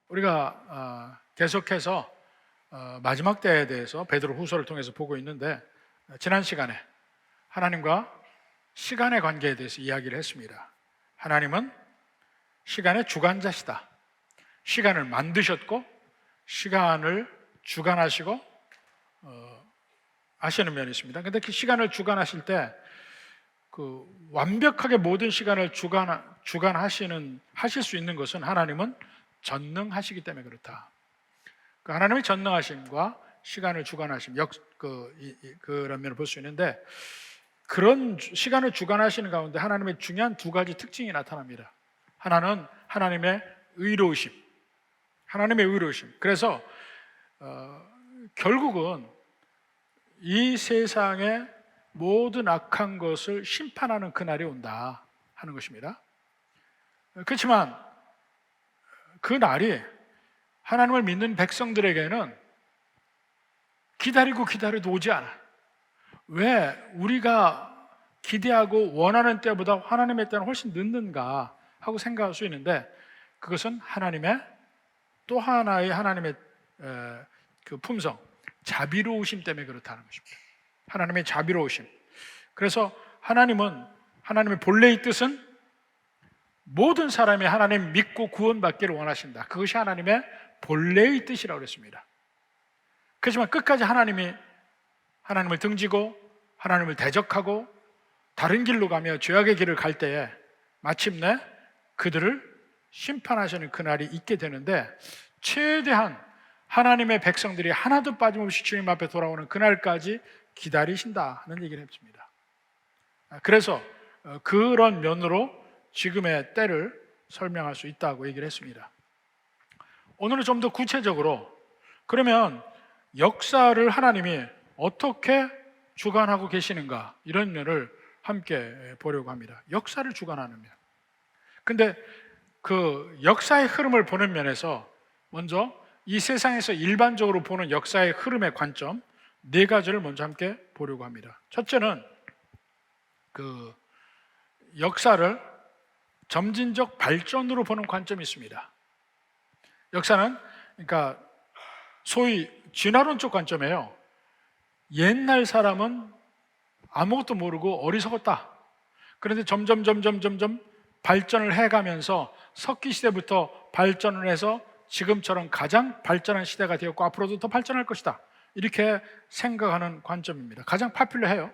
우리가 계속해서 마지막 때에 대해서 베드로 후서를 통해서 보고 있는데, 지난 시간에 하나님과 시간의 관계에 대해서 이야기를 했습니다. 하나님은 시간의 주관자시다. 시간을 만드셨고 시간을 주관하시고 하시는 면이 있습니다. 근데 그 시간을 주관하실 때 완벽하게 모든 시간을 하실 수 있는 것은 하나님은 전능하시기 때문에 그렇다. 하나님의 전능하심과 시간을 주관하심, 그런 면을 볼 수 있는데, 그런 시간을 주관하시는 가운데 하나님의 중요한 두 가지 특징이 나타납니다. 하나는 하나님의 의로우심. 그래서 결국은 이 세상의 모든 악한 것을 심판하는 그날이 온다 하는 것입니다. 그렇지만 그 날이 하나님을 믿는 백성들에게는 기다려도 오지 않아. 왜 우리가 기대하고 원하는 때보다 하나님의 때는 훨씬 늦는가 하고 생각할 수 있는데, 그것은 또 하나의 하나님의 그 품성, 자비로우심 때문에 그렇다는 것입니다. 하나님의 자비로우심. 그래서 하나님의 본래의 뜻은 모든 사람이 하나님 믿고 구원받기를 원하신다. 그것이 하나님의 본래의 뜻이라고 그랬습니다. 그렇지만 끝까지 하나님을 등지고 하나님을 대적하고 다른 길로 가며 죄악의 길을 갈 때에 마침내 그들을 심판하시는 그날이 있게 되는데, 최대한 하나님의 백성들이 하나도 빠짐없이 주님 앞에 돌아오는 그날까지 기다리신다는 얘기를 했습니다. 그래서 그런 면으로 지금의 때를 설명할 수 있다고 얘기를 했습니다. 오늘은 좀 더 구체적으로, 그러면 역사를 하나님이 어떻게 주관하고 계시는가, 이런 면을 함께 보려고 합니다. 역사를 주관하는 면. 근데 그 역사의 흐름을 보는 면에서 먼저 이 세상에서 일반적으로 보는 역사의 흐름의 관점 네 가지를 먼저 함께 보려고 합니다. 첫째는 그 역사를 점진적 발전으로 보는 관점이 있습니다. 역사는 그러니까 소위 진화론적 관점이에요. 옛날 사람은 아무것도 모르고 어리석었다. 그런데 점점 발전을 해가면서 석기 시대부터 발전을 해서 지금처럼 가장 발전한 시대가 되었고 앞으로도 더 발전할 것이다. 이렇게 생각하는 관점입니다. 가장 파퓰러해요.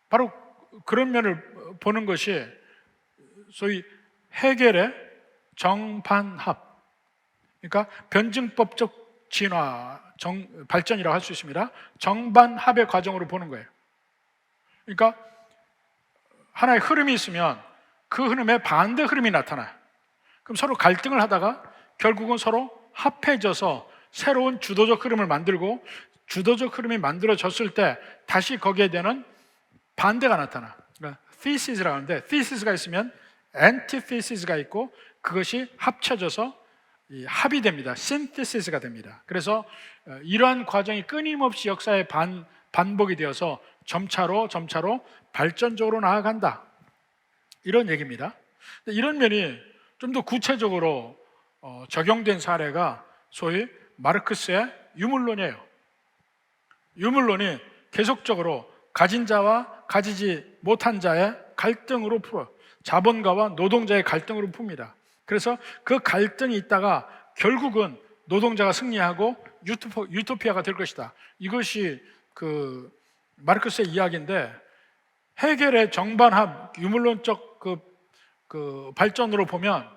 바로 그런 면을 보는 것이 소위 헤겔의 정반합, 그러니까 변증법적 발전이라고 할 수 있습니다. 정반합의 과정으로 보는 거예요. 그러니까 하나의 흐름이 있으면 그 흐름에 반대 흐름이 나타나요. 그럼 서로 갈등을 하다가 결국은 서로 합해져서 새로운 주도적 흐름을 만들고, 주도적 흐름이 만들어졌을 때 다시 거기에 대한 반대가 나타나. 그러니까 thesis라고 하는데, thesis가 있으면 antithesis가 있고, 그것이 합쳐져서 합이 됩니다. synthesis가 됩니다. 그래서 이러한 과정이 끊임없이 역사의 반복이 되어서 점차로 발전적으로 나아간다, 이런 얘기입니다. 이런 면이 좀 더 구체적으로 적용된 사례가 소위 마르크스의 유물론이에요. 유물론이 계속적으로 가진 자와 가지지 못한 자의 갈등으로 풀어요. 자본가와 노동자의 갈등으로 풉니다. 그래서 그 갈등이 있다가 결국은 노동자가 승리하고 유토피아가 될 것이다. 이것이 그 마르크스의 이야기인데, 헤겔의 정반합 유물론적 그 발전으로 보면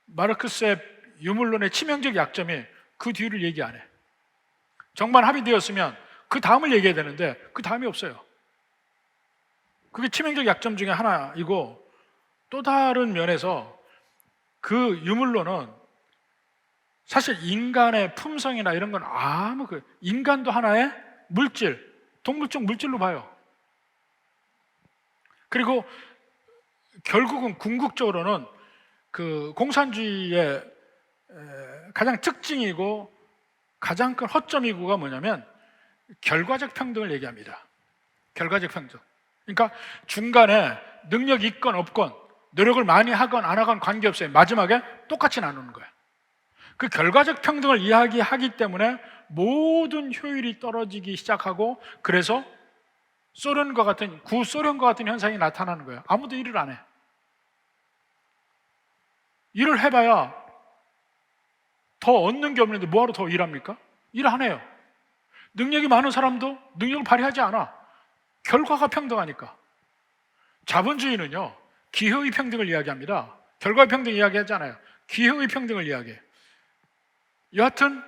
마르크스의 유물론의 치명적 약점이 그 뒤를 얘기 안 해. 정반합이 되었으면 그 다음을 얘기해야 되는데 그 다음이 없어요. 그게 치명적 약점 중에 하나이고, 또 다른 면에서 그 유물론은 사실 인간의 품성이나 이런 건 인간도 하나의 동물적 물질로 봐요. 그리고 결국은 궁극적으로는 그 공산주의의 가장 특징이고 가장 큰 허점이고가 뭐냐면 결과적 평등을 얘기합니다. 결과적 평등. 그러니까 중간에 능력이 있건 없건 노력을 많이 하건 안 하건 관계없어요. 마지막에 똑같이 나누는 거예요. 그 결과적 평등을 이야기하기 때문에 모든 효율이 떨어지기 시작하고, 그래서 소련과 같은, 구소련과 같은 현상이 나타나는 거예요. 아무도 일을 안 해. 일을 해봐야 더 얻는 게 없는데 뭐하러 더 일합니까? 일 안 해요. 능력이 많은 사람도 능력을 발휘하지 않아. 결과가 평등하니까. 자본주의는요, 기회의 평등을 이야기합니다. 결과의 평등 이야기하지 않아요. 기회의 평등을 이야기해요. 여하튼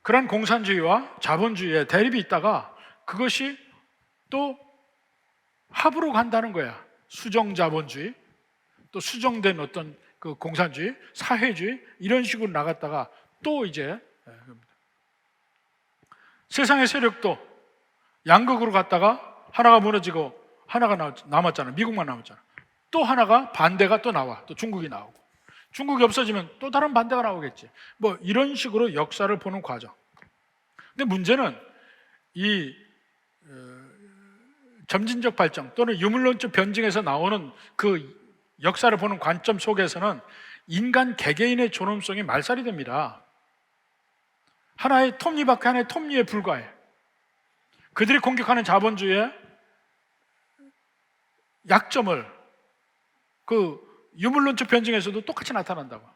그런 공산주의와 자본주의의 대립이 있다가 그것이 또 합으로 간다는 거야. 수정자본주의, 또 수정된 어떤 그 공산주의, 사회주의, 이런 식으로 나갔다가 또 이제 세상의 세력도 양극으로 갔다가 하나가 무너지고 하나가 남았잖아요. 미국만 남았잖아요. 또 하나가 반대가 또 나와. 또 중국이 나오고. 중국이 없어지면 또 다른 반대가 나오겠지. 뭐 이런 식으로 역사를 보는 과정. 근데 문제는 이 점진적 발전 또는 유물론적 변증에서 나오는 그 역사를 보는 관점 속에서는 인간 개개인의 존엄성이 말살이 됩니다. 하나의 톱니바퀴 하나의 톱니에 불과해. 그들이 공격하는 자본주의의 약점을 그 유물론적 변증에서도 똑같이 나타난다고.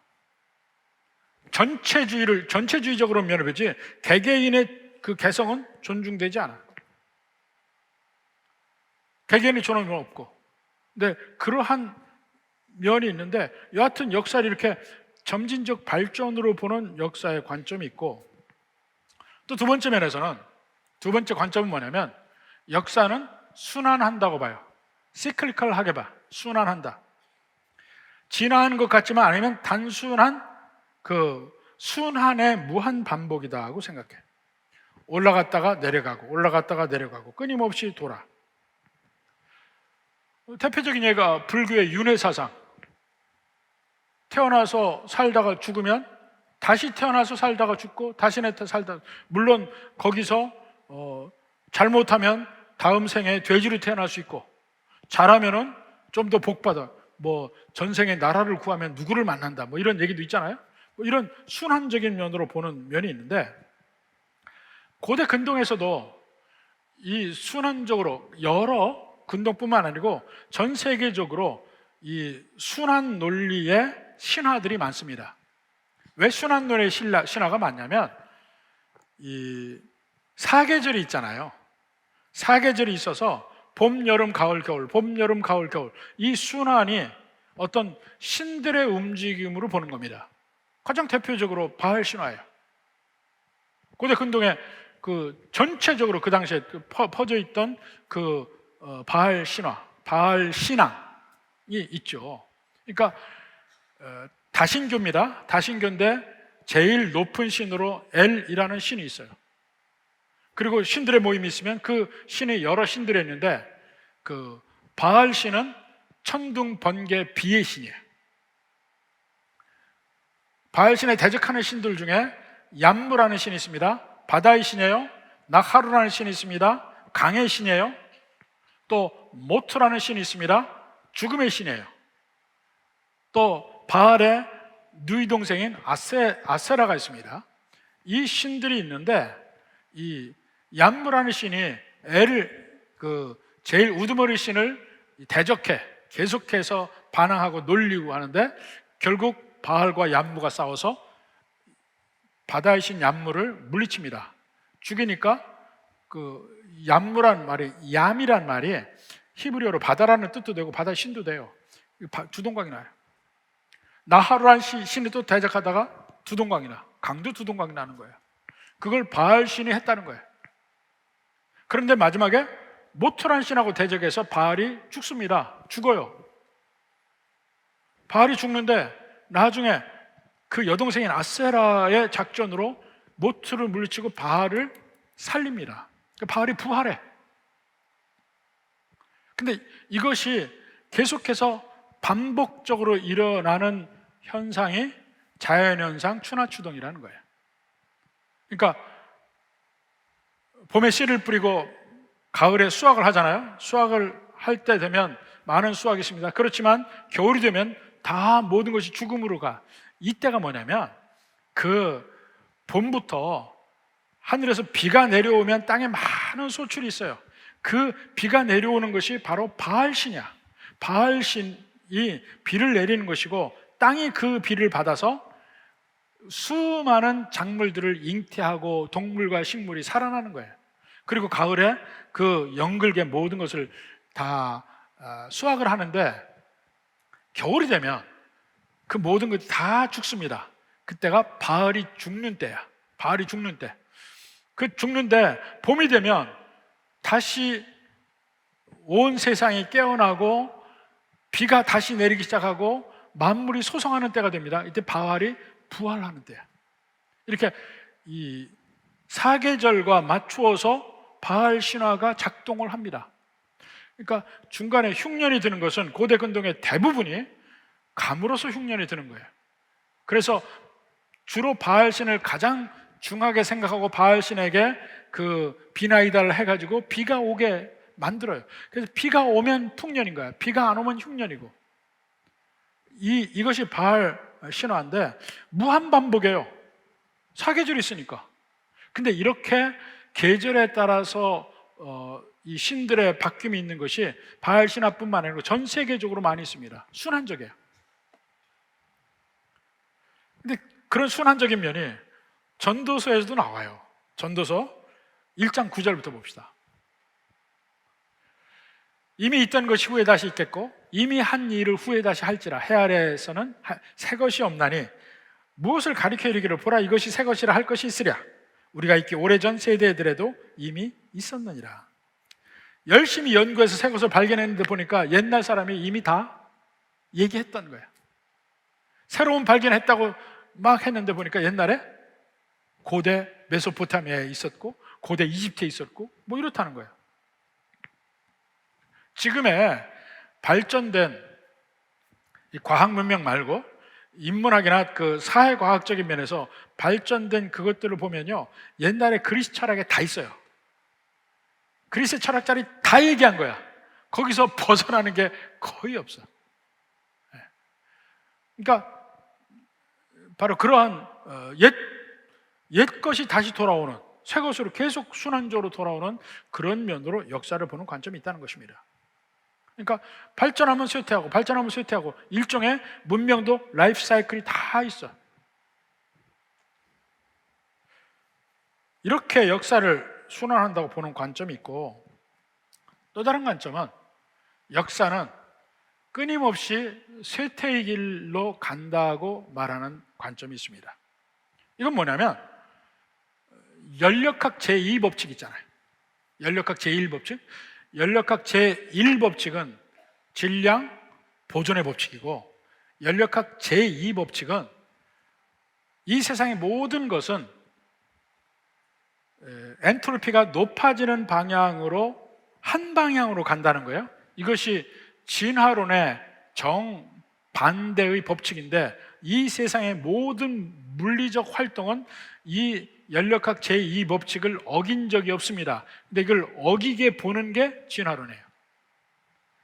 전체주의적으로 면해보지 개개인의 그 개성은 존중되지 않아. 개개인의 존엄은 없고. 근데 그러한 면이 있는데, 여하튼 역사를 이렇게 점진적 발전으로 보는 역사의 관점이 있고, 또 두 번째 면에서는, 두 번째 관점은 뭐냐면 역사는 순환한다고 봐요. 시클리컬하게 봐. 순환한다. 진화하는 것 같지만 아니면 단순한 그 순환의 무한 반복이다 하고 생각해. 올라갔다가 내려가고 올라갔다가 내려가고 끊임없이 돌아. 대표적인 예가 불교의 윤회 사상. 태어나서 살다가 죽으면 다시 태어나서 살다가 죽고 다시 살다가, 물론 거기서 잘못하면 다음 생에 돼지로 태어날 수 있고, 잘하면은 좀 더 복받아. 뭐 전생에 나라를 구하면 누구를 만난다, 뭐 이런 얘기도 있잖아요. 뭐 이런 순환적인 면으로 보는 면이 있는데, 고대 근동에서도 이 순환적으로, 여러 근동뿐만 아니고 전 세계적으로 이 순환 논리의 신화들이 많습니다. 왜 순환 논리의 신화가 많냐면, 이 사계절이 있잖아요. 사계절이 있어서 봄, 여름, 가을, 겨울, 봄, 여름, 가을, 겨울, 이 순환이 어떤 신들의 움직임으로 보는 겁니다. 가장 대표적으로 바알 신화예요. 고대 근동에 그 전체적으로 그 당시에 퍼져 있던 그 바알 신화, 바알 신앙이 있죠. 그러니까 다신교입니다. 다신교인데 제일 높은 신으로 엘이라는 신이 있어요. 그리고 신들의 모임이 있으면 그 신이 여러 신들이 있는데, 그 바알 신은 천둥, 번개, 비의 신이에요. 바알 신에 대적하는 신들 중에 얌무라는 신이 있습니다. 바다의 신이에요. 나하루라는 신이 있습니다. 강의 신이에요. 또 모트라는 신이 있습니다. 죽음의 신이에요. 또 바알의 누이 동생인 아세라가 있습니다. 이 신들이 있는데, 이 얌무라는 신이 제일 우두머리 신을 대적해 계속해서 반항하고 놀리고 하는데, 결국 바알과 얌무가 싸워서 바다의 신 얌무를 물리칩니다. 죽이니까 그 얌무란 말이, 얌이란 말이 히브리어로 바다라는 뜻도 되고 바다의 신도 돼요. 두동강이 나요. 나하루란 신이 또 대적하다가 두동강이 나, 강도 두동강이 나는 거예요. 그걸 바알 신이 했다는 거예요. 그런데 마지막에 모트란 신하고 대적해서 바알이 죽습니다. 죽어요. 바알이 죽는데 나중에 그 여동생인 아세라의 작전으로 모트를 물리치고 바알을 살립니다. 바알이 부활해. 근데 이것이 계속해서 반복적으로 일어나는 현상이 자연현상 추나추동이라는 거예요. 그러니까 봄에 씨를 뿌리고 가을에 수확을 하잖아요. 수확을 할 때 되면 많은 수확이 있습니다. 그렇지만 겨울이 되면 다 모든 것이 죽음으로 가. 이때가 뭐냐면 그 봄부터 하늘에서 비가 내려오면 땅에 많은 소출이 있어요. 그 비가 내려오는 것이 바로 바알신이야. 바알신이 비를 내리는 것이고 땅이 그 비를 받아서 수많은 작물들을 잉태하고 동물과 식물이 살아나는 거예요. 그리고 가을에 그 연글계 모든 것을 다 수확을 하는데 겨울이 되면 그 모든 것이 다 죽습니다. 그때가 바알이 죽는 때야. 바알이 죽는 때. 그 죽는데 봄이 되면 다시 온 세상이 깨어나고 비가 다시 내리기 시작하고 만물이 소성하는 때가 됩니다. 이때 바알이 부활하는 때야. 이렇게 이 사계절과 맞추어서 바알 신화가 작동을 합니다. 그러니까 중간에 흉년이 드는 것은 고대 근동의 대부분이 감으로서 흉년이 드는 거예요. 그래서 주로 바알신을 가장 중하게 생각하고 바알신에게 그 비나이다를 해가지고 비가 오게 만들어요. 그래서 비가 오면 풍년인 거야. 비가 안 오면 흉년이고. 이것이 바알 신화인데 무한반복이에요. 사계절이 있으니까. 근데 이렇게 계절에 따라서 이 신들의 바뀜이 있는 것이 바알 신화뿐만 아니고 전 세계적으로 많이 있습니다. 순환적이에요. 근데 그런 순환적인 면이 전도서에서도 나와요. 전도서 1장 9절부터 봅시다. 이미 있던 것이 후에 다시 있겠고 이미 한 일을 후에 다시 할지라 해 아래에서는 새 것이 없나니 무엇을 가리켜 이르기를 보라 이것이 새 것이라 할 것이 있으랴 우리가 있기 오래전 세대들에도 이미 있었느니라. 열심히 연구해서 새 것을 발견했는데 보니까 옛날 사람이 이미 다 얘기했던 거야. 새로운 발견했다고 막 했는데 보니까 옛날에 고대 메소포타미아에 있었고 고대 이집트에 있었고 뭐 이렇다는 거예요. 지금의 발전된 이 과학 문명 말고 인문학이나 그 사회과학적인 면에서 발전된 그것들을 보면요 옛날에 그리스 철학에 다 있어요. 그리스 철학자들이 다 얘기한 거야. 거기서 벗어나는 게 거의 없어. 그러니까 바로 그러한 옛 것이 다시 돌아오는 새 것으로 계속 순환적으로 돌아오는 그런 면으로 역사를 보는 관점이 있다는 것입니다. 그러니까 발전하면 쇠퇴하고 발전하면 쇠퇴하고 일종의 문명도 라이프 사이클이 다 있어. 이렇게 역사를 순환한다고 보는 관점이 있고 또 다른 관점은 역사는 끊임없이 쇠퇴의 길로 간다고 말하는 관점이 있습니다. 이건 뭐냐면 연력학 제2법칙 있잖아요. 연력학 제1법칙. 연력학 제1법칙은 질량 보존의 법칙이고 연력학 제2법칙은 이 세상의 모든 것은 엔트로피가 높아지는 방향으로 한 방향으로 간다는 거예요. 이것이 진화론의 정반대의 법칙인데 이 세상의 모든 물리적 활동은 이 연력학 제2법칙을 어긴 적이 없습니다. 근데 이걸 어기게 보는 게 진화론이에요.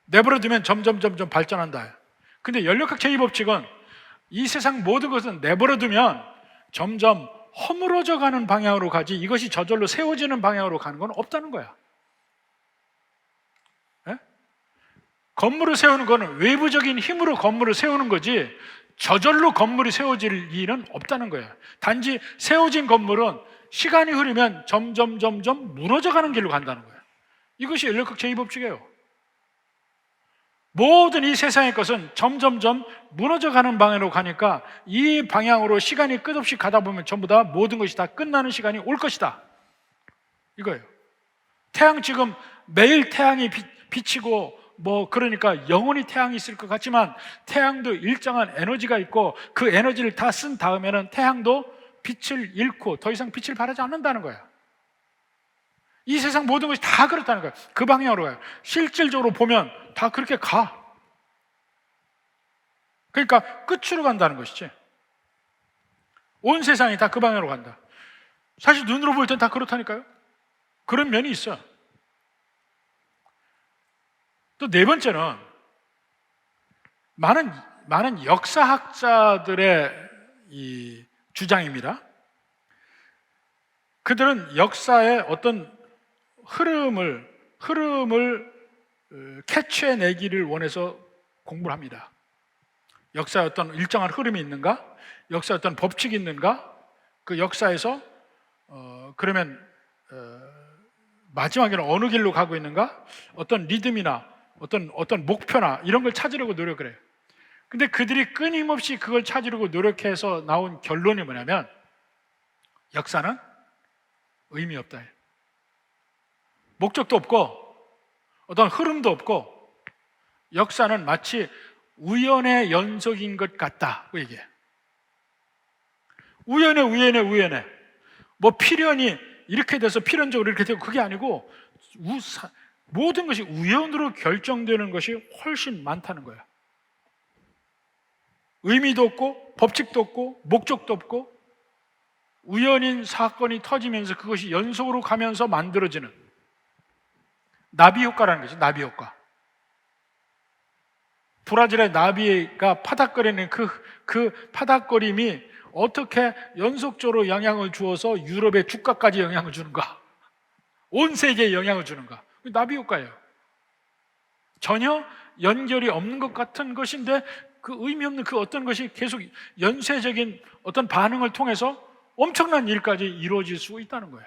내버려두면 점점 발전한다. 근데 연력학 제2법칙은 이 세상 모든 것은 내버려두면 점점 허물어져 가는 방향으로 가지 이것이 저절로 세워지는 방향으로 가는 건 없다는 거야. 네? 건물을 세우는 거는 외부적인 힘으로 건물을 세우는 거지 저절로 건물이 세워질 일은 없다는 거예요. 단지 세워진 건물은 시간이 흐르면 점점 무너져가는 길로 간다는 거예요. 이것이 연력학 제2법칙이에요. 모든 이 세상의 것은 점점 무너져가는 방향으로 가니까 이 방향으로 시간이 끝없이 가다 보면 전부 다 모든 것이 다 끝나는 시간이 올 것이다. 이거예요. 태양 지금 매일 태양이 비치고 그러니까 영원히 태양이 있을 것 같지만 태양도 일정한 에너지가 있고 그 에너지를 다 쓴 다음에는 태양도 빛을 잃고 더 이상 빛을 발하지 않는다는 거야. 이 세상 모든 것이 다 그렇다는 거야. 그 방향으로 가요. 실질적으로 보면 다 그렇게 가. 그러니까 끝으로 간다는 것이지. 온 세상이 다 그 방향으로 간다. 사실 눈으로 볼 땐 다 그렇다니까요. 그런 면이 있어. 또 네 번째는 많은 역사학자들의 이 주장입니다. 그들은 역사의 어떤 흐름을 캐치해내기를 원해서 공부를 합니다. 역사에 어떤 일정한 흐름이 있는가? 역사에 어떤 법칙이 있는가? 그 역사에서 그러면 마지막에는 어느 길로 가고 있는가? 어떤 리듬이나 어떤 목표나 이런 걸 찾으려고 노력을 해요. 근데 그들이 끊임없이 그걸 찾으려고 노력해서 나온 결론이 뭐냐면 역사는 의미 없다. 목적도 없고 어떤 흐름도 없고 역사는 마치 우연의 연속인 것 같다고 얘기해요. 우연해. 뭐 필연이 이렇게 돼서 필연적으로 이렇게 되고 그게 아니고 모든 것이 우연으로 결정되는 것이 훨씬 많다는 거예요. 의미도 없고 법칙도 없고 목적도 없고 우연인 사건이 터지면서 그것이 연속으로 가면서 만들어지는 나비 효과라는 거죠. 나비 효과. 브라질의 나비가 파닥거리는 그 파닥거림이 어떻게 연속적으로 영향을 주어서 유럽의 주가까지 영향을 주는가? 온 세계에 영향을 주는가? 나비 효과예요. 전혀 연결이 없는 것 같은 것인데 그 의미 없는 그 어떤 것이 계속 연쇄적인 어떤 반응을 통해서 엄청난 일까지 이루어질 수 있다는 거예요.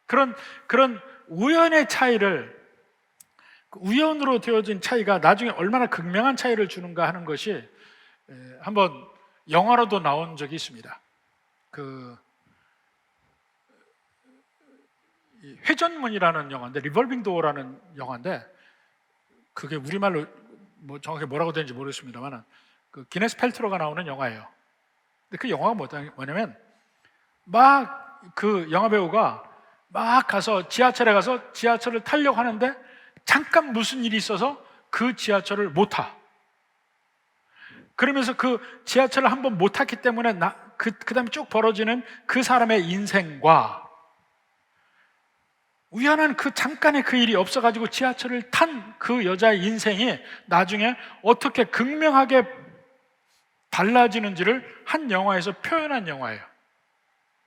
그런 우연의 차이를, 우연으로 되어진 차이가 나중에 얼마나 극명한 차이를 주는가 하는 것이 한번 영화로도 나온 적이 있습니다. 회전문이라는 영화인데, 리볼빙 도어라는 영화인데, 그게 우리말로 뭐 정확히 뭐라고 되는지 모르겠습니다만, 그 기네스 펠트로가 나오는 영화예요. 근데 그 영화가 뭐냐면, 막 그 영화 배우가 막 가서 지하철에 가서 지하철을 타려고 하는데 잠깐 무슨 일이 있어서 그 지하철을 못 타. 그러면서 그 지하철을 한번 못 탔기 때문에 그 다음에 쭉 벌어지는 그 사람의 인생과 우연한 그 잠깐의 그 일이 없어가지고 지하철을 탄 그 여자의 인생이 나중에 어떻게 극명하게 달라지는지를 한 영화에서 표현한 영화예요.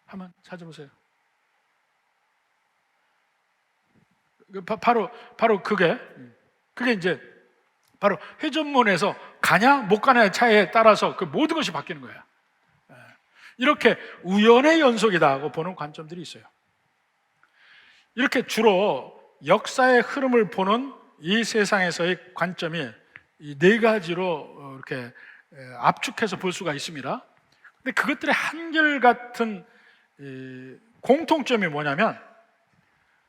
한번 찾아보세요. 바로 그게 이제 바로 회전문에서 가냐 못 가냐의 차이에 따라서 그 모든 것이 바뀌는 거예요. 이렇게 우연의 연속이다 고 보는 관점들이 있어요. 이렇게 주로 역사의 흐름을 보는 이 세상에서의 관점이 이 네 가지로 이렇게 압축해서 볼 수가 있습니다. 근데 그것들의 한결같은 공통점이 뭐냐면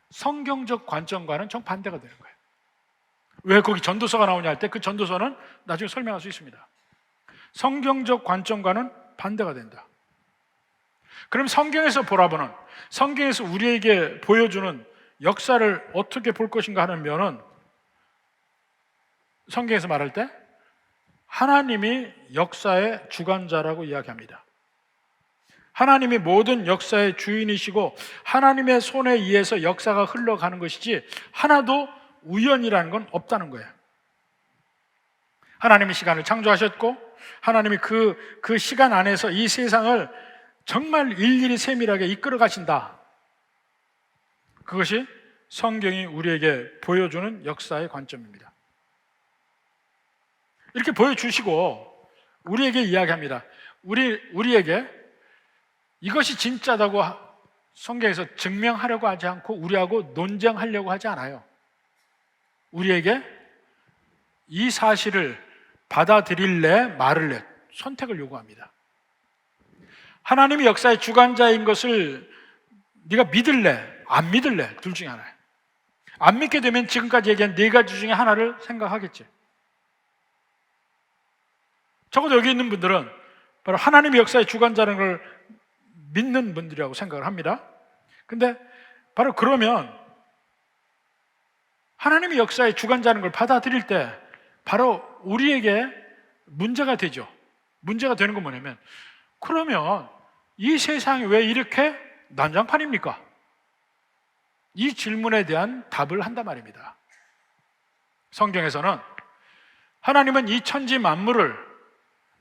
성경적 관점과는 정반대가 되는 거예요. 왜 거기 전도서가 나오냐 할 때 그 전도서는 나중에 설명할 수 있습니다. 성경적 관점과는 반대가 된다. 그럼 성경에서 보라보는, 성경에서 우리에게 보여주는 역사를 어떻게 볼 것인가 하는 면은 성경에서 말할 때 하나님이 역사의 주관자라고 이야기합니다. 하나님이 모든 역사의 주인이시고 하나님의 손에 의해서 역사가 흘러가는 것이지 하나도 우연이라는 건 없다는 거예요. 하나님이 시간을 창조하셨고 하나님이 그 시간 안에서 이 세상을 정말 일일이 세밀하게 이끌어 가신다. 그것이 성경이 우리에게 보여주는 역사의 관점입니다. 이렇게 보여주시고 우리에게 이야기합니다. 우리에게 이것이 진짜다고 성경에서 증명하려고 하지 않고 우리하고 논쟁하려고 하지 않아요. 우리에게 이 사실을 받아들일래 말을래 선택을 요구합니다. 하나님이 역사의 주관자인 것을 네가 믿을래 안 믿을래 둘 중에 하나예요. 안 믿게 되면 지금까지 얘기한 네 가지 중에 하나를 생각하겠지. 적어도 여기 있는 분들은 바로 하나님이 역사의 주관자라는 걸 믿는 분들이라고 생각을 합니다. 근데 바로 그러면 하나님이 역사의 주관자라는 걸 받아들일 때 바로 우리에게 문제가 되죠. 문제가 되는 건 뭐냐면 그러면 이 세상이 왜 이렇게 난장판입니까? 이 질문에 대한 답을 한단 말입니다. 성경에서는 하나님은 이 천지 만물을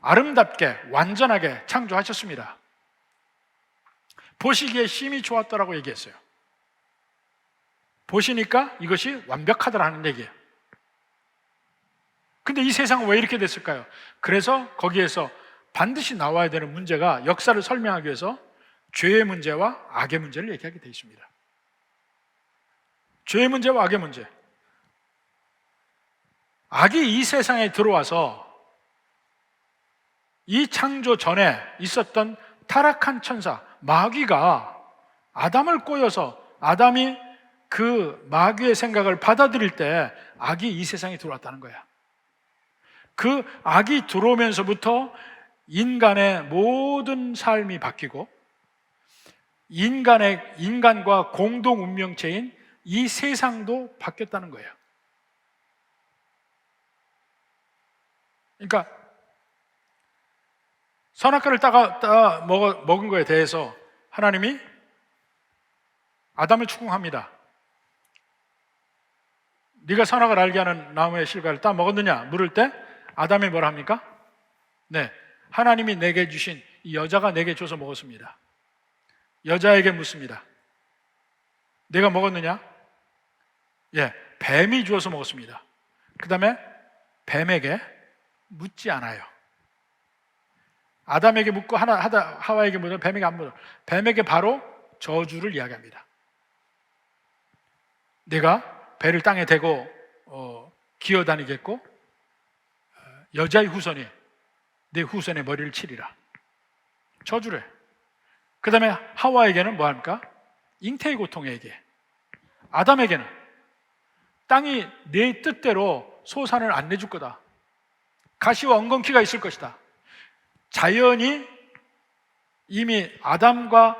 아름답게 완전하게 창조하셨습니다. 보시기에 심히 좋았더라고 얘기했어요. 보시니까 이것이 완벽하더라는 얘기예요. 근데 이 세상은 왜 이렇게 됐을까요? 그래서 거기에서 반드시 나와야 되는 문제가, 역사를 설명하기 위해서 죄의 문제와 악의 문제를 얘기하게 되어 있습니다. 죄의 문제와 악의 문제. 악이 이 세상에 들어와서 이 창조 전에 있었던 타락한 천사 마귀가 아담을 꼬여서 아담이 그 마귀의 생각을 받아들일 때 악이 이 세상에 들어왔다는 거야. 그 악이 들어오면서부터 인간의 모든 삶이 바뀌고 인간과 공동 운명체인 이 세상도 바뀌었다는 거예요. 그러니까 선악과를 따 먹은 거에 대해서 하나님이 아담을 추궁합니다. 네가 선악을 알게 하는 나무의 실과를 따 먹었느냐 물을 때 아담이 뭐라 합니까? 네, 하나님이 내게 주신 이 여자가 내게 줘서 먹었습니다. 여자에게 묻습니다. 내가 먹었느냐? 예, 뱀이 주어서 먹었습니다. 그 다음에 뱀에게 묻지 않아요. 아담에게 묻고 하와에게 묻어 뱀에게 안 묻어. 뱀에게 바로 저주를 이야기합니다. 내가 배를 땅에 대고 기어다니겠고 여자의 후손이 내 후손의 머리를 치리라. 저주래. 그 다음에 하와에게는 뭐합니까? 잉태의 고통에 얘기해. 아담에게는 땅이 내 뜻대로 소산을 안 내줄 거다. 가시와 엉겅퀴가 있을 것이다. 자연이 이미 아담과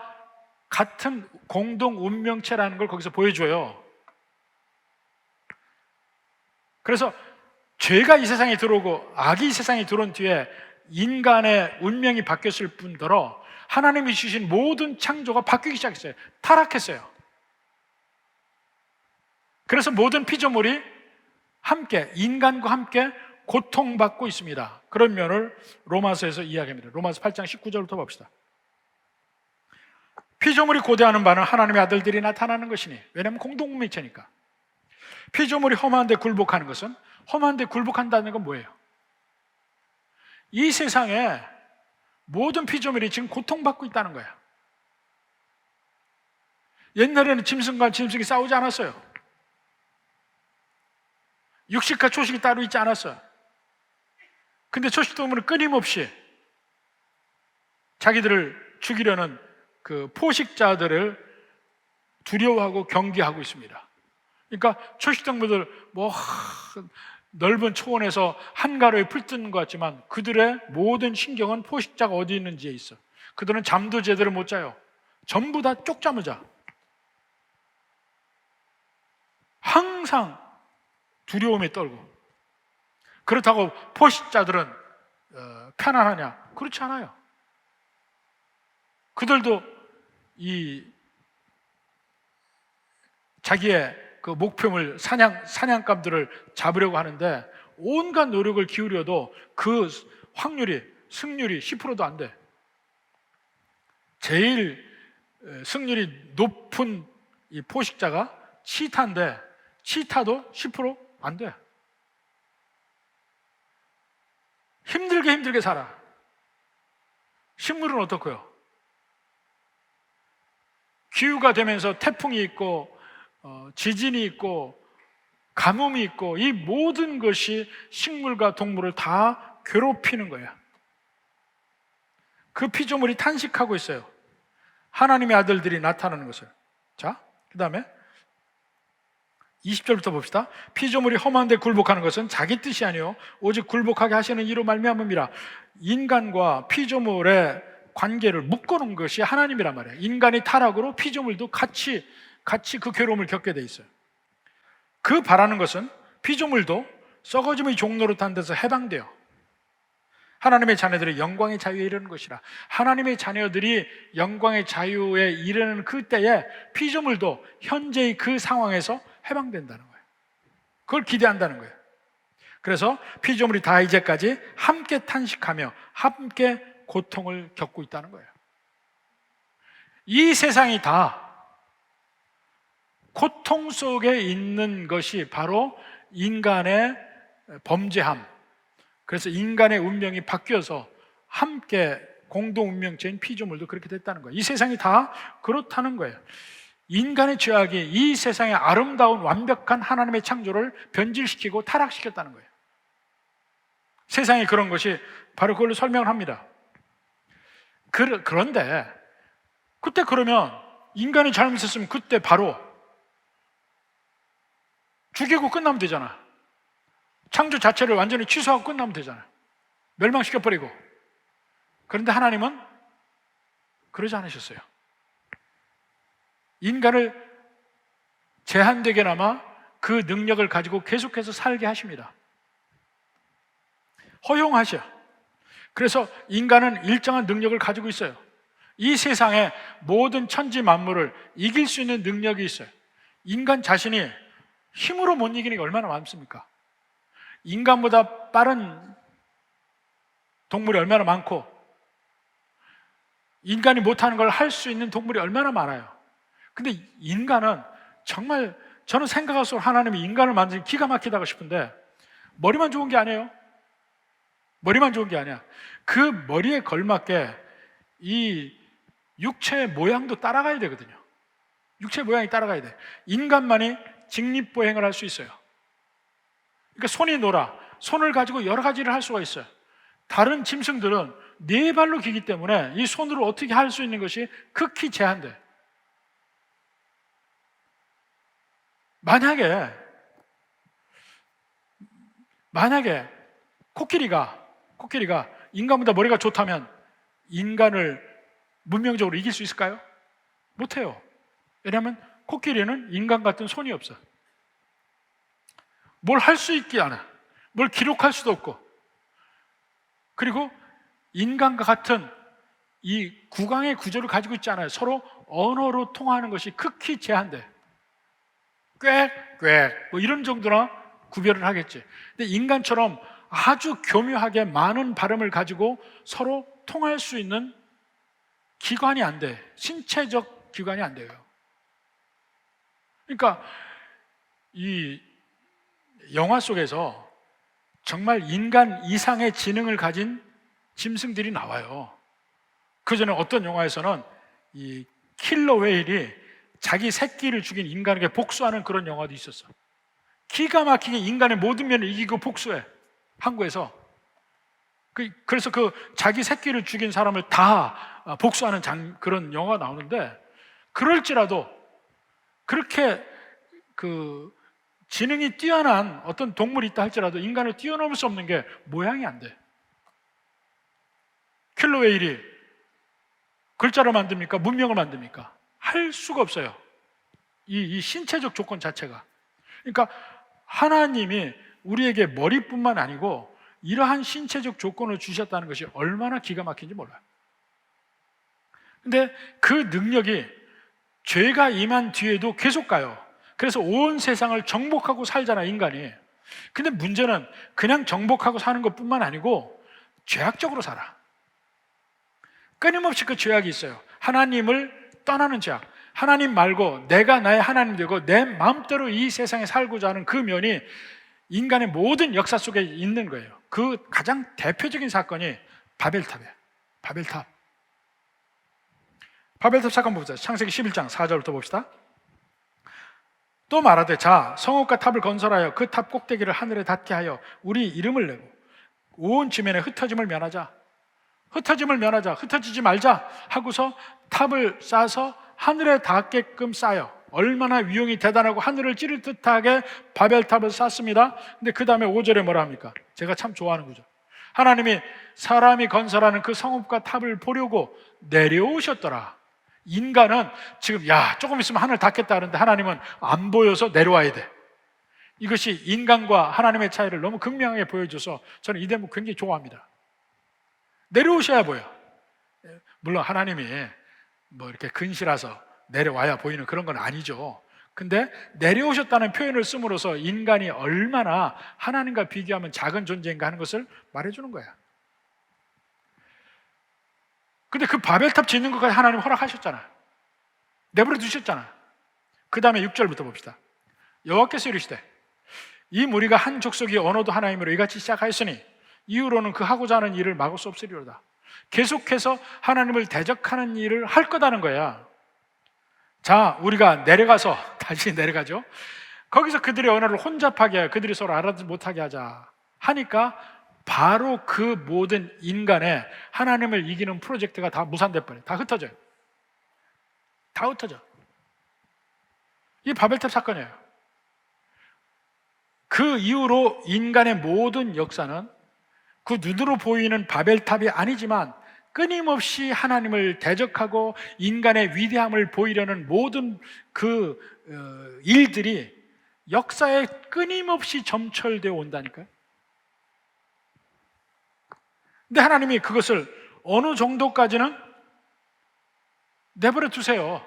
같은 공동 운명체라는 걸 거기서 보여줘요. 그래서 죄가 이 세상에 들어오고 악이 이 세상에 들어온 뒤에 인간의 운명이 바뀌었을 뿐더러 하나님이 주신 모든 창조가 바뀌기 시작했어요. 타락했어요. 그래서 모든 피조물이 함께, 인간과 함께 고통받고 있습니다. 그런 면을 로마서에서 이야기합니다. 로마서 8장 19절부터 봅시다. 피조물이 고대하는 바는 하나님의 아들들이 나타나는 것이니, 왜냐하면 공동체니까. 피조물이 험한 데 굴복하는 것은, 험한 데 굴복한다는 건 뭐예요? 이 세상에 모든 피조물이 지금 고통받고 있다는 거야. 옛날에는 짐승과 짐승이 싸우지 않았어요. 육식과 초식이 따로 있지 않았어요. 근데 초식동물은 끊임없이 자기들을 죽이려는 그 포식자들을 두려워하고 경계하고 있습니다. 그러니까 초식동물들 넓은 초원에서 한가로이 풀뜨는 것 같지만 그들의 모든 신경은 포식자가 어디 있는지에 있어. 그들은 잠도 제대로 못 자요. 전부 다 쪽잠을 자. 항상 두려움에 떨고. 그렇다고 포식자들은 편안하냐? 그렇지 않아요. 그들도 이 자기의 그 목표물 사냥감들을 잡으려고 하는데 온갖 노력을 기울여도 그 승률이 10%도 안 돼. 제일 승률이 높은 이 포식자가 치타인데 치타도 10% 안 돼. 힘들게 살아. 식물은 어떻고요? 기후가 되면서 태풍이 있고 지진이 있고 가뭄이 있고 이 모든 것이 식물과 동물을 다 괴롭히는 거야. 그 피조물이 탄식하고 있어요. 하나님의 아들들이 나타나는 것을. 자, 그 다음에 20절부터 봅시다. 피조물이 험한 데 굴복하는 것은 자기 뜻이 아니요 오직 굴복하게 하시는 이로 말미암음이라. 인간과 피조물의 관계를 묶어놓은 것이 하나님이란 말이에요. 인간이 타락으로 피조물도 같이 그 괴로움을 겪게 돼 있어요. 그 바라는 것은 피조물도 썩어짐의 종로로 탄 데서 해방돼요. 하나님의 자녀들이 영광의 자유에 이르는 것이라. 하나님의 자녀들이 영광의 자유에 이르는 그때에 피조물도 현재의 그 상황에서 해방된다는 거예요. 그걸 기대한다는 거예요. 그래서 피조물이 다 이제까지 함께 탄식하며 함께 고통을 겪고 있다는 거예요. 이 세상이 다 고통 속에 있는 것이 바로 인간의 범죄함, 그래서 인간의 운명이 바뀌어서 함께 공동 운명체인 피조물도 그렇게 됐다는 거예요. 이 세상이 다 그렇다는 거예요. 인간의 죄악이 이 세상의 아름다운 완벽한 하나님의 창조를 변질시키고 타락시켰다는 거예요. 세상에 그런 것이 바로 그걸로 설명을 합니다. 그런데 그때 그러면 인간이 잘못했으면 그때 바로 죽이고 끝나면 되잖아. 창조 자체를 완전히 취소하고 끝나면 되잖아. 멸망시켜버리고. 그런데 하나님은 그러지 않으셨어요. 인간을 제한되게나마 그 능력을 가지고 계속해서 살게 하십니다. 허용하셔. 그래서 인간은 일정한 능력을 가지고 있어요. 이 세상의 모든 천지 만물을 이길 수 있는 능력이 있어요. 인간 자신이 힘으로 못 이기는 게 얼마나 많습니까? 인간보다 빠른 동물이 얼마나 많고, 인간이 못하는 걸 할 수 있는 동물이 얼마나 많아요. 근데 인간은 정말, 저는 생각할수록 하나님이 인간을 만드신 기가 막히다고 싶은데, 머리만 좋은 게 아니에요. 머리만 좋은 게 아니야. 그 머리에 걸맞게 이 육체의 모양도 따라가야 되거든요. 육체의 모양이 따라가야 돼. 인간만이 직립보행을 할 수 있어요. 그러니까 손이 놀아. 손을 가지고 여러 가지를 할 수가 있어요. 다른 짐승들은 네 발로 기기 때문에 이 손으로 어떻게 할 수 있는 것이 극히 제한돼. 만약에 코끼리가 인간보다 머리가 좋다면 인간을 문명적으로 이길 수 있을까요? 못해요. 왜냐하면 코끼리는 인간 같은 손이 없어. 뭘 할 수 있지 않아. 뭘 기록할 수도 없고. 그리고 인간과 같은 이 구강의 구조를 가지고 있지 않아요. 서로 언어로 통하는 것이 극히 제한돼. 꽥꽥 뭐 이런 정도나 구별을 하겠지. 근데 인간처럼 아주 교묘하게 많은 발음을 가지고 서로 통할 수 있는 기관이 안 돼. 신체적 기관이 안 돼요. 그러니까 이 영화 속에서 정말 인간 이상의 지능을 가진 짐승들이 나와요. 그전에 어떤 영화에서는 이 킬러 웨일이 자기 새끼를 죽인 인간에게 복수하는 그런 영화도 있었어. 기가 막히게 인간의 모든 면을 이기고 복수해. 한국에서. 그래서 그 자기 새끼를 죽인 사람을 다 복수하는 그런 영화가 나오는데, 그럴지라도 그렇게 그 지능이 뛰어난 어떤 동물이 있다 할지라도 인간을 뛰어넘을 수 없는 게 모양이 안 돼. 킬러 웨일이 글자를 만듭니까? 문명을 만듭니까? 할 수가 없어요. 이 신체적 조건 자체가. 그러니까 하나님이 우리에게 머리뿐만 아니고 이러한 신체적 조건을 주셨다는 것이 얼마나 기가 막힌지 몰라요. 근데 그 능력이 죄가 임한 뒤에도 계속 가요. 그래서 온 세상을 정복하고 살잖아, 인간이. 근데 문제는 그냥 정복하고 사는 것뿐만 아니고 죄악적으로 살아. 끊임없이 그 죄악이 있어요. 하나님을 떠나는 죄악. 하나님 말고 내가 나의 하나님 되고 내 마음대로 이 세상에 살고자 하는 그 면이 인간의 모든 역사 속에 있는 거예요. 그 가장 대표적인 사건이 바벨탑이에요. 바벨탑. 바벨탑 사건 보자. 창세기 11장 4절부터 봅시다. 또 말하되 자 성읍과 탑을 건설하여 그 탑 꼭대기를 하늘에 닿게 하여 우리 이름을 내고 온 지면에 흩어짐을 면하자. 흩어지지 말자 하고서 탑을 쌓아서 하늘에 닿게끔 쌓여. 얼마나 위용이 대단하고 하늘을 찌를 듯하게 바벨탑을 쌓습니다. 근데 그 다음에 5절에 뭐라 합니까? 제가 참 좋아하는 거죠. 하나님이 사람이 건설하는 그 성읍과 탑을 보려고 내려오셨더라. 인간은 지금 조금 있으면 하늘 닿겠다 하는데 하나님은 안 보여서 내려와야 돼. 이것이 인간과 하나님의 차이를 너무 극명하게 보여줘서 저는 이 대목 굉장히 좋아합니다. 내려오셔야 보여. 물론 하나님이 뭐 이렇게 근시라서 내려와야 보이는 그런 건 아니죠. 근데 내려오셨다는 표현을 씀으로써 인간이 얼마나 하나님과 비교하면 작은 존재인가 하는 것을 말해주는 거야. 근데 그 바벨탑 짓는 것까지 하나님 허락하셨잖아. 내버려 두셨잖아. 그 다음에 6절부터 봅시다. 여호와께서 이르시되 이 무리가 한 족속이 언어도 하나님으로 이같이 시작하였으니 이후로는 그 하고자 하는 일을 막을 수 없으리로다. 계속해서 하나님을 대적하는 일을 할 거다는 거야. 자, 우리가 내려가서 다시 내려가죠. 거기서 그들의 언어를 혼잡하게 하여 그들이 서로 알아듣지 못하게 하자 하니까 바로 그 모든 인간의 하나님을 이기는 프로젝트가 다 무산돼 버려요. 다 흩어져요. 다 흩어져. 이 바벨탑 사건이에요. 그 이후로 인간의 모든 역사는 그 눈으로 보이는 바벨탑이 아니지만 끊임없이 하나님을 대적하고 인간의 위대함을 보이려는 모든 그 일들이 역사에 끊임없이 점철되어 온다니까요. 근데 하나님이 그것을 어느 정도까지는 내버려 두세요.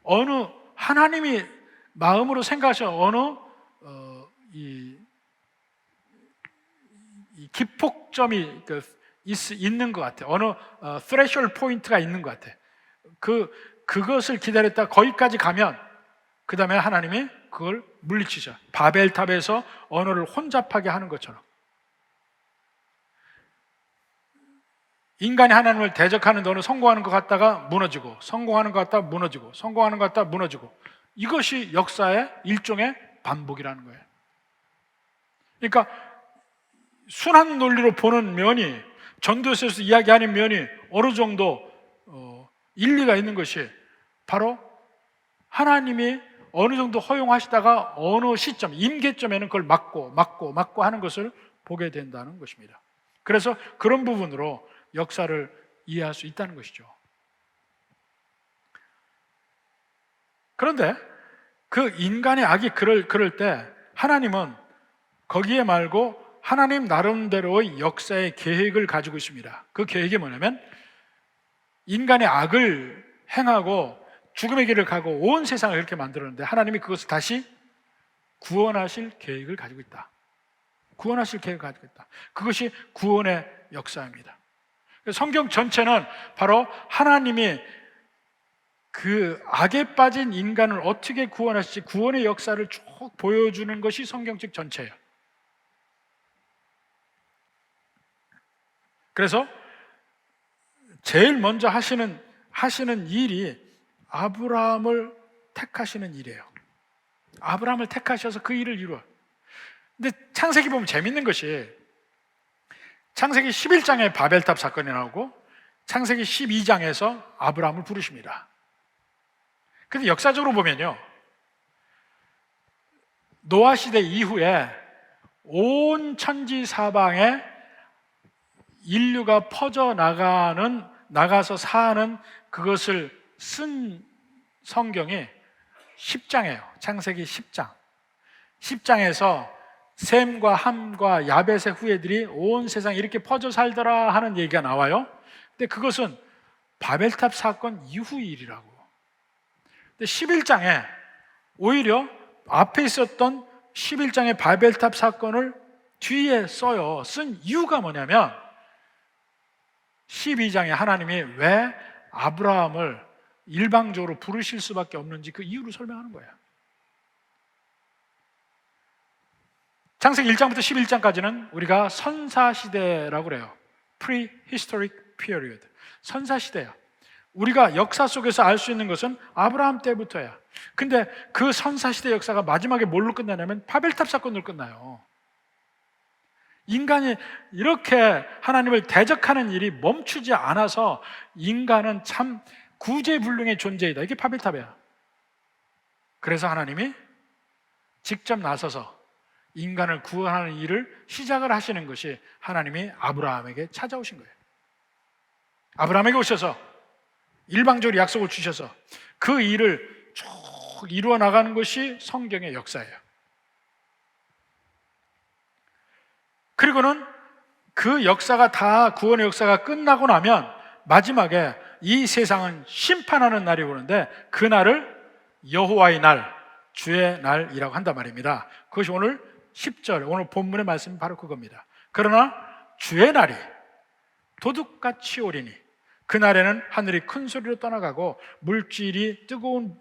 어느 하나님이 마음으로 생각하셔 어느 이 기폭점이 있는 것 같아. 어느 threshold 포인트가 있는 것 같아. 그것을 기다렸다 거기까지 가면 그 다음에 하나님이 그걸 물리치죠. 바벨탑에서 언어를 혼잡하게 하는 것처럼. 인간이 하나님을 대적하는 너는 성공하는 것 같다가 무너지고, 성공하는 것 같다가 무너지고, 성공하는 것 같다가 무너지고, 이것이 역사의 일종의 반복이라는 거예요. 그러니까 순환 논리로 보는 면이, 전도서에서 이야기하는 면이 어느 정도 일리가 있는 것이 바로 하나님이 어느 정도 허용하시다가 어느 시점, 임계점에는 그걸 막고 하는 것을 보게 된다는 것입니다. 그래서 그런 부분으로 역사를 이해할 수 있다는 것이죠. 그런데 그 인간의 악이 그럴 때 하나님은 거기에 말고 하나님 나름대로의 역사의 계획을 가지고 있습니다. 그 계획이 뭐냐면 인간의 악을 행하고 죽음의 길을 가고 온 세상을 이렇게 만들었는데 하나님이 그것을 다시 구원하실 계획을 가지고 있다. 구원하실 계획을 가지고 있다. 그것이 구원의 역사입니다. 성경 전체는 바로 하나님이 그 악에 빠진 인간을 어떻게 구원하실지 구원의 역사를 쭉 보여주는 것이 성경책 전체예요. 그래서 제일 먼저 하시는 일이 아브라함을 택하시는 일이에요. 아브라함을 택하셔서 그 일을 이루어요. 근데 창세기 보면 재밌는 것이 창세기 11장에 바벨탑 사건이 나오고 창세기 12장에서 아브라함을 부르십니다. 근데 역사적으로 보면요, 노아 시대 이후에 온 천지 사방에 인류가 나가서 사는 그것을 쓴 성경이 10장이에요. 창세기 10장. 10장에서 셈과 함과 야벳의 후예들이 온 세상에 이렇게 퍼져 살더라 하는 얘기가 나와요. 근데 그것은 바벨탑 사건 이후 일이라고. 근데 11장에 오히려 앞에 있었던 11장의 바벨탑 사건을 뒤에 써요. 쓴 이유가 뭐냐면 12장에 하나님이 왜 아브라함을 일방적으로 부르실 수밖에 없는지 그 이유를 설명하는 거예요. 창세기 1장부터 11장까지는 우리가 선사시대라고 그래요. Prehistoric period. 선사시대야. 우리가 역사 속에서 알 수 있는 것은 아브라함 때부터야. 근데 그 선사시대 역사가 마지막에 뭘로 끝나냐면 바벨탑 사건으로 끝나요. 인간이 이렇게 하나님을 대적하는 일이 멈추지 않아서 인간은 참 구제불능의 존재이다. 이게 바벨탑이야. 그래서 하나님이 직접 나서서 인간을 구원하는 일을 시작을 하시는 것이 하나님이 아브라함에게 찾아오신 거예요. 아브라함에게 오셔서 일방적으로 약속을 주셔서 그 일을 쭉 이루어 나가는 것이 성경의 역사예요. 그리고는 그 역사가 다 구원의 역사가 끝나고 나면 마지막에 이 세상은 심판하는 날이 오는데 그 날을 여호와의 날, 주의 날이라고 한단 말입니다. 그것이 오늘 10절, 오늘 본문의 말씀이 바로 그겁니다. 그러나 주의 날이 도둑같이 오리니 그날에는 하늘이 큰 소리로 떠나가고 물질이 뜨거운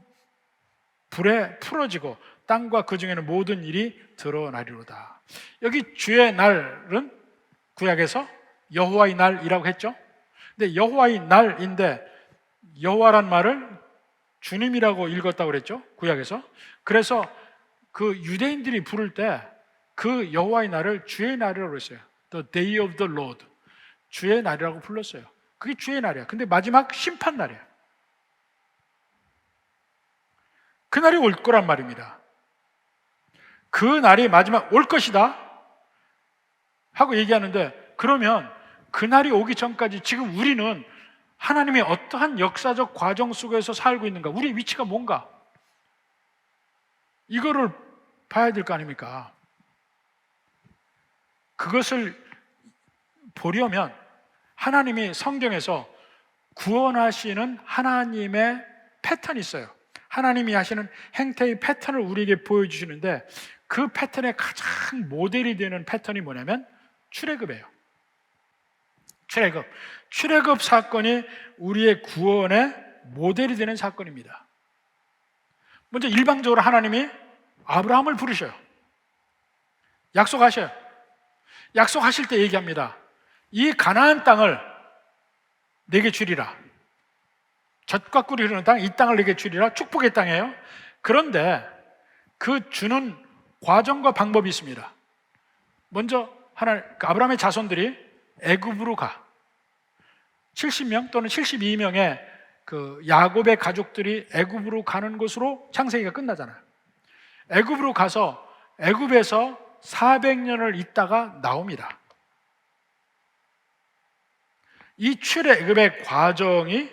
불에 풀어지고 땅과 그 중에는 모든 일이 드러나리로다. 여기 주의 날은 구약에서 여호와의 날이라고 했죠. 근데 여호와의 날인데 여호와란 말을 주님이라고 읽었다고 그랬죠, 구약에서. 그래서 그 유대인들이 부를 때 그 여호와의 날을 주의 날이라고 했어요. The day of the Lord, 주의 날이라고 불렀어요. 그게 주의 날이야. 근데 마지막 심판 날이야. 그 날이 올 거란 말입니다. 그 날이 마지막 올 것이다 하고 얘기하는데, 그러면 그 날이 오기 전까지 지금 우리는 하나님의 어떠한 역사적 과정 속에서 살고 있는가, 우리의 위치가 뭔가, 이거를 봐야 될 거 아닙니까? 그것을 보려면 하나님이 성경에서 구원하시는 하나님의 패턴이 있어요. 하나님이 하시는 행태의 패턴을 우리에게 보여주시는데, 그 패턴의 가장 모델이 되는 패턴이 뭐냐면 출애굽이에요. 출애굽 사건이 우리의 구원의 모델이 되는 사건입니다. 먼저 일방적으로 하나님이 아브라함을 부르셔요. 약속하셔요. 약속하실 때 얘기합니다. 이 가나안 땅을 내게 주리라. 젖과 꿀이 흐르는 땅, 이 땅을 내게 주리라. 축복의 땅이에요. 그런데 그 주는 과정과 방법이 있습니다. 먼저 아브라함의 자손들이 애굽으로 가. 70명 또는 72명의 그 야곱의 가족들이 애굽으로 가는 것으로 창세기가 끝나잖아요. 애굽으로 가서 애굽에서 400년을 있다가 나옵니다. 이 출애굽의 과정이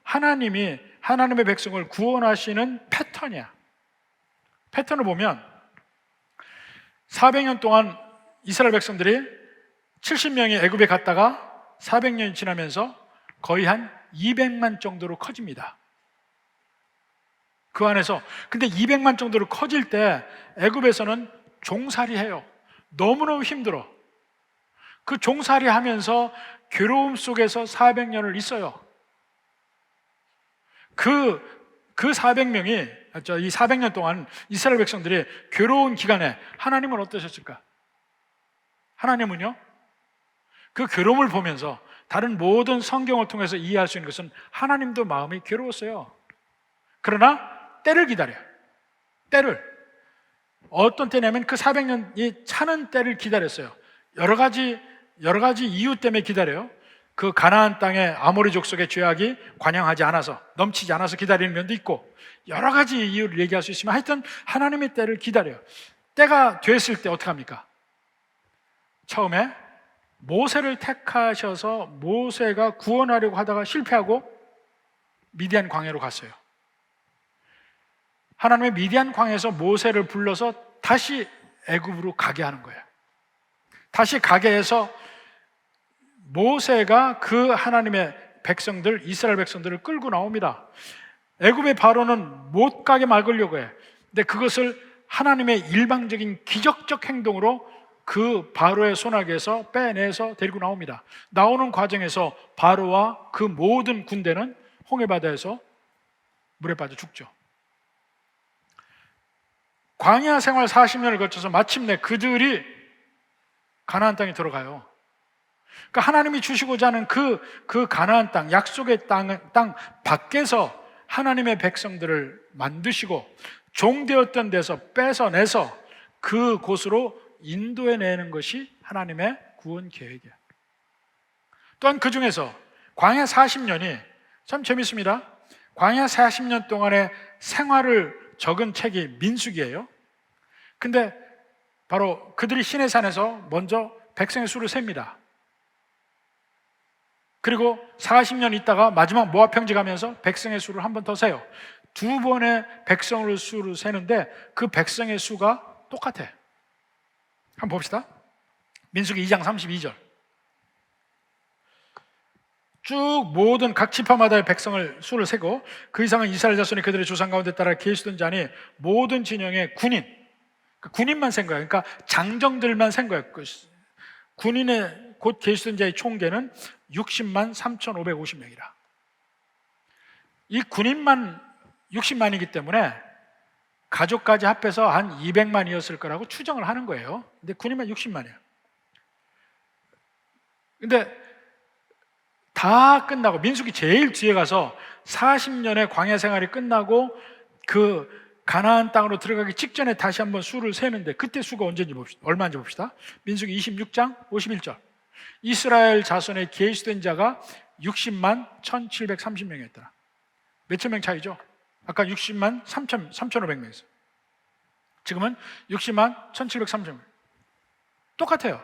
하나님이 하나님의 백성을 구원하시는 패턴이야. 패턴을 보면 400년 동안 이스라엘 백성들이 70명이 애굽에 갔다가 400년이 지나면서 거의 한 200만 정도로 커집니다. 그 안에서 근데 200만 정도로 커질 때 애굽에서는 종살이 해요. 너무너무 힘들어. 그 종살이 하면서 괴로움 속에서 400년을 있어요. 그 400명이, 이 400년 동안 이스라엘 백성들이 괴로운 기간에 하나님은 어떠셨을까? 하나님은요, 그 괴로움을 보면서 다른 모든 성경을 통해서 이해할 수 있는 것은 하나님도 마음이 괴로웠어요. 그러나 때를 기다려요. 때를. 어떤 때냐면 그 400년이 차는 때를 기다렸어요. 여러 가지 이유 때문에 기다려요. 그 가나안 땅의 아모리 족속의 죄악이 관영하지 않아서, 넘치지 않아서 기다리는 면도 있고, 여러 가지 이유를 얘기할 수 있지만 하여튼 하나님의 때를 기다려요. 때가 됐을 때 어떻게 합니까? 처음에 모세를 택하셔서 모세가 구원하려고 하다가 실패하고 미디안 광야로 갔어요. 하나님의 미디안 광야에서 모세를 불러서 다시 애굽으로 가게 하는 거예요. 다시 가게 해서 모세가 그 하나님의 백성들, 이스라엘 백성들을 끌고 나옵니다. 애굽의 바로는 못 가게 막으려고 해. 근데 그것을 하나님의 일방적인 기적적 행동으로 그 바로의 손아귀에서 빼내서 데리고 나옵니다. 나오는 과정에서 바로와 그 모든 군대는 홍해바다에서 물에 빠져 죽죠. 광야 생활 40년을 거쳐서 마침내 그들이 가나안 땅에 들어가요. 그러니까 하나님이 주시고자 하는 그 가나안 땅, 약속의 땅 밖에서 하나님의 백성들을 만드시고 종되었던 데서 뺏어내서 그 곳으로 인도해내는 것이 하나님의 구원 계획이에요. 또한 그 중에서 광야 40년이 참 재밌습니다. 광야 40년 동안의 생활을 적은 책이 민수기예요. 근데 바로 그들이 시내산에서 먼저 백성의 수를 셉니다. 그리고 40년 있다가 마지막 모압 평지 가면서 백성의 수를 한 번 더 세요. 두 번의 백성을 수를 세는데 그 백성의 수가 똑같아. 한번 봅시다. 민수기 2장 32절. 쭉 모든 각 지파마다의 백성을 수를 세고 그 이상은 이스라엘 자손이 그들의 조상 가운데 따라 계시던 자니 모든 진영의 군인, 군인만 센 거예요. 그러니까 장정들만 센 거예요. 군인의 곧 계시던 자의 총계는 60만 3,550명이라. 이 군인만 60만이기 때문에 가족까지 합해서 한 200만이었을 거라고 추정을 하는 거예요. 근데 군인만 60만이에요. 근데 다 끝나고 민수기 제일 뒤에 가서 40년의 광야 생활이 끝나고 그 가나안 땅으로 들어가기 직전에 다시 한번 수를 세는데 그때 수가 언제인지 봅시다. 얼마인지 봅시다. 민수기 26장 51절. 이스라엘 자손의 계시된 자가 60만 1,730명이었더라. 몇천 명 차이죠? 아까 60만 3,500명이었어요. 지금은 60만 1,730명. 똑같아요.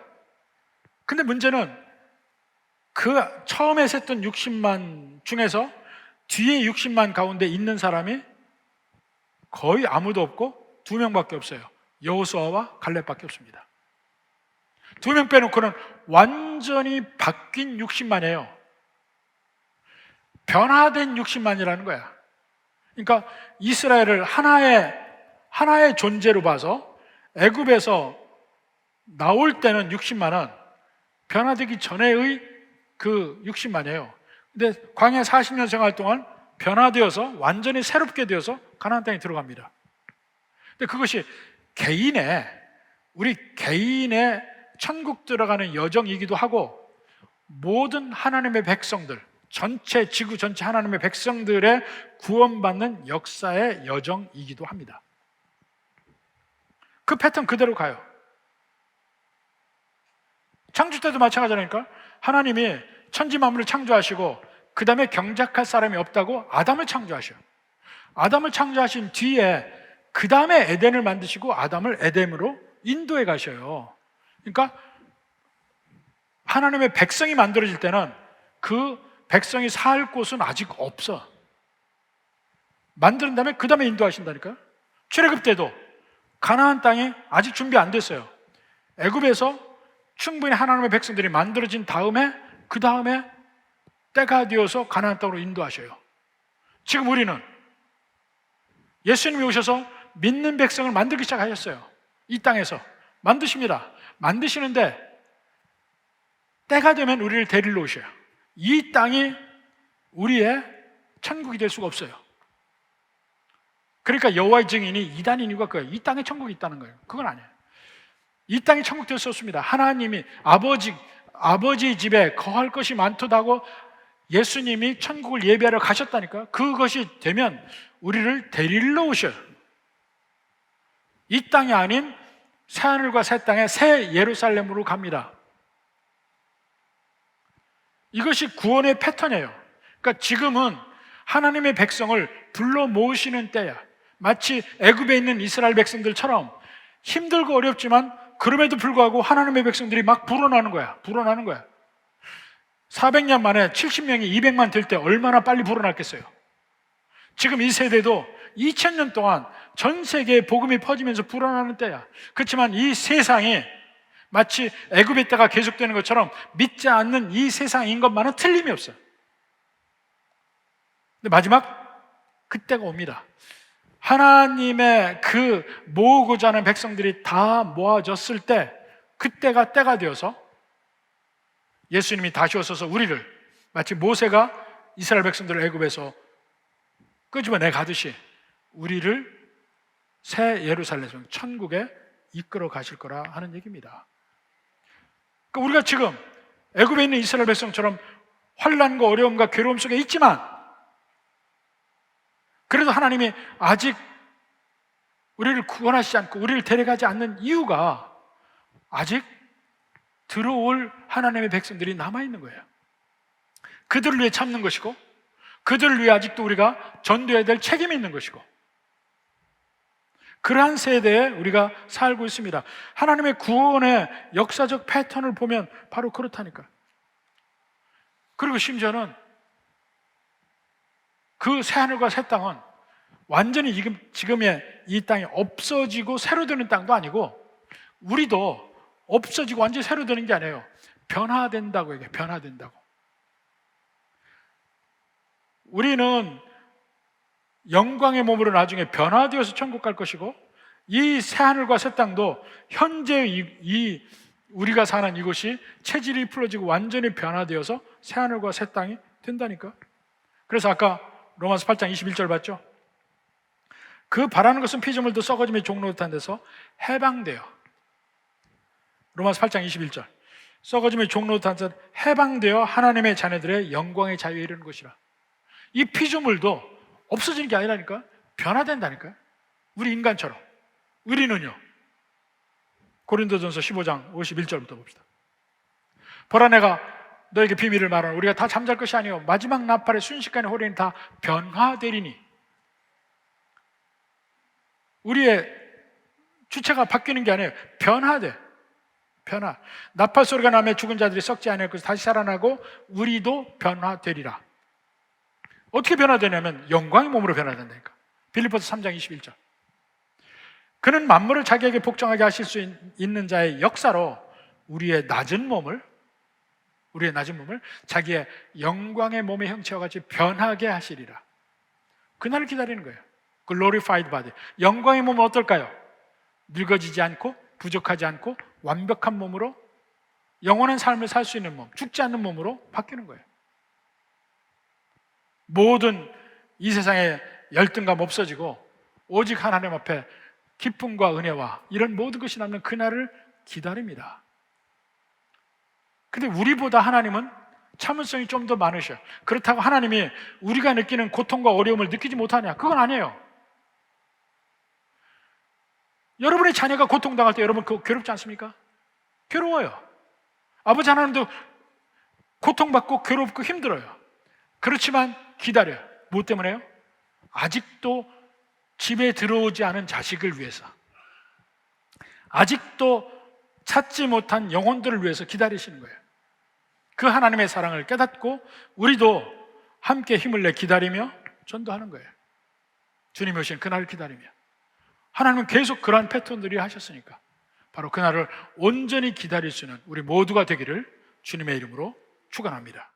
근데 문제는 그 처음에 셌던 60만 중에서 뒤에 60만 가운데 있는 사람이 거의 아무도 없고 2명밖에 없어요. 여호수아와 갈렙밖에 없습니다. 2명 빼놓고는 완전히 바뀐 60만이에요. 변화된 60만이라는 거야. 그러니까 이스라엘을 하나의 존재로 봐서 애굽에서 나올 때는 60만은 변화되기 전에의 그 60만이에요. 근데 광야 40년 생활 동안 변화되어서 완전히 새롭게 되어서 가나안 땅에 들어갑니다. 근데 그것이 우리 개인의 천국 들어가는 여정이기도 하고 모든 하나님의 백성들, 전체 지구 전체 하나님의 백성들의 구원받는 역사의 여정이기도 합니다. 그 패턴 그대로 가요. 창조 때도 마찬가지라니까. 하나님이 천지 만물을 창조하시고 그 다음에 경작할 사람이 없다고 아담을 창조하셔요. 아담을 창조하신 뒤에 그 다음에 에덴을 만드시고 아담을 에덴으로 인도해 가셔요. 그러니까 하나님의 백성이 만들어질 때는 그 백성이 살 곳은 아직 없어. 만든 다음에 그 다음에 인도하신다니까요. 출애굽 때도 가나안 땅이 아직 준비 안 됐어요. 애굽에서 충분히 하나님의 백성들이 만들어진 다음에 그 다음에 때가 되어서 가나안 땅으로 인도하셔요. 지금 우리는 예수님이 오셔서 믿는 백성을 만들기 시작하셨어요. 이 땅에서 만드십니다. 만드시는데 때가 되면 우리를 데리러 오셔요. 이 땅이 우리의 천국이 될 수가 없어요. 그러니까 여호와의 증인이 이단인 이유가 그거예요. 이 땅에 천국이 있다는 거예요. 그건 아니에요. 이 땅이 천국 될 수 없습니다. 하나님이 아버지 집에 거할 것이 많도다고 예수님이 천국을 예비하러 가셨다니까. 그것이 되면 우리를 데리러 오셔요. 이 땅이 아닌 새하늘과 새 땅에 새 예루살렘으로 갑니다. 이것이 구원의 패턴이에요. 그러니까 지금은 하나님의 백성을 불러 모으시는 때야. 마치 애굽에 있는 이스라엘 백성들처럼 힘들고 어렵지만 그럼에도 불구하고 하나님의 백성들이 막 불어나는 거야. 400년 만에 70명이 200만 될 때 얼마나 빨리 불어났겠어요. 지금 이 세대도 2000년 동안 전 세계에 복음이 퍼지면서 불어나는 때야. 그렇지만 이 세상이 마치 애굽의 때가 계속되는 것처럼 믿지 않는 이 세상인 것만은 틀림이 없어요. 근데 마지막 그때가 옵니다. 하나님의 그 모으고자 하는 백성들이 다 모아졌을 때 그때가 때가 되어서 예수님이 다시 오셔서 우리를 마치 모세가 이스라엘 백성들을 애굽에서 끄집어내 가듯이 우리를 새 예루살렘 천국에 이끌어 가실 거라 하는 얘기입니다. 그러니까 우리가 지금 애굽에 있는 이스라엘 백성처럼 환난과 어려움과 괴로움 속에 있지만 그래도 하나님이 아직 우리를 구원하시지 않고 우리를 데려가지 않는 이유가 아직 들어올 하나님의 백성들이 남아있는 거예요. 그들을 위해 참는 것이고 그들을 위해 아직도 우리가 전도해야 될 책임이 있는 것이고 그러한 세대에 우리가 살고 있습니다. 하나님의 구원의 역사적 패턴을 보면 바로 그렇다니까. 그리고 심지어는 그 새하늘과 새 땅은 완전히 지금의 이 땅이 없어지고 새로 되는 땅도 아니고 우리도 없어지고 완전히 새로 되는 게 아니에요. 변화된다고 얘기해요. 변화된다고. 우리는 영광의 몸으로 나중에 변화되어서 천국 갈 것이고, 이 새하늘과 새 땅도 현재 이 우리가 사는 이곳이 체질이 풀어지고 완전히 변화되어서 새하늘과 새 땅이 된다니까. 그래서 아까 로마서 8장 21절 봤죠? 그 바라는 것은 피조물도 썩어짐의 종로 듯한 데서 해방되어, 로마서 8장 21절, 썩어짐의 종로 듯한 데서 해방되어 하나님의 자녀들의 영광의 자유에 이르는 것이라. 이 피조물도 없어지는 게 아니라니까, 변화된다니까요. 우리 인간처럼. 우리는요, 고린도전서 15장 51절부터 봅시다. 보라, 내가 너에게 비밀을 말하노. 우리가 다 잠잘 것이 아니요 마지막 나팔의 순식간에 호련히 다 변화되리니. 우리의 주체가 바뀌는 게 아니에요. 변화돼. 변화. 나팔 소리가 나며 죽은 자들이 썩지 아니할 것을 다시 살아나고 우리도 변화되리라. 어떻게 변화되냐면 영광의 몸으로 변화된다니까. 빌립보서 3장 21절. 그는 만물을 자기에게 복종하게 하실 수 있는 자의 역사로 우리의 낮은 몸을 자기의 영광의 몸의 형체와 같이 변하게 하시리라. 그날을 기다리는 거예요. Glorified body. 영광의 몸은 어떨까요? 늙어지지 않고 부족하지 않고 완벽한 몸으로 영원한 삶을 살 수 있는 몸, 죽지 않는 몸으로 바뀌는 거예요. 모든 이 세상의 열등감 없어지고 오직 하나님 앞에 기쁨과 은혜와 이런 모든 것이 남는 그날을 기다립니다. 근데 우리보다 하나님은 참을성이 좀 더 많으셔요. 그렇다고 하나님이 우리가 느끼는 고통과 어려움을 느끼지 못하냐? 그건 아니에요. 여러분의 자녀가 고통당할 때 여러분 그거 괴롭지 않습니까? 괴로워요. 아버지 하나님도 고통받고 괴롭고 힘들어요. 그렇지만 기다려요. 뭐 때문에요? 아직도 집에 들어오지 않은 자식을 위해서, 아직도 찾지 못한 영혼들을 위해서 기다리시는 거예요. 그 하나님의 사랑을 깨닫고 우리도 함께 힘을 내 기다리며 전도하는 거예요. 주님이 오신 그날을 기다리며. 하나님은 계속 그러한 패턴들이 하셨으니까 바로 그날을 온전히 기다릴 수 있는 우리 모두가 되기를 주님의 이름으로 축원합니다.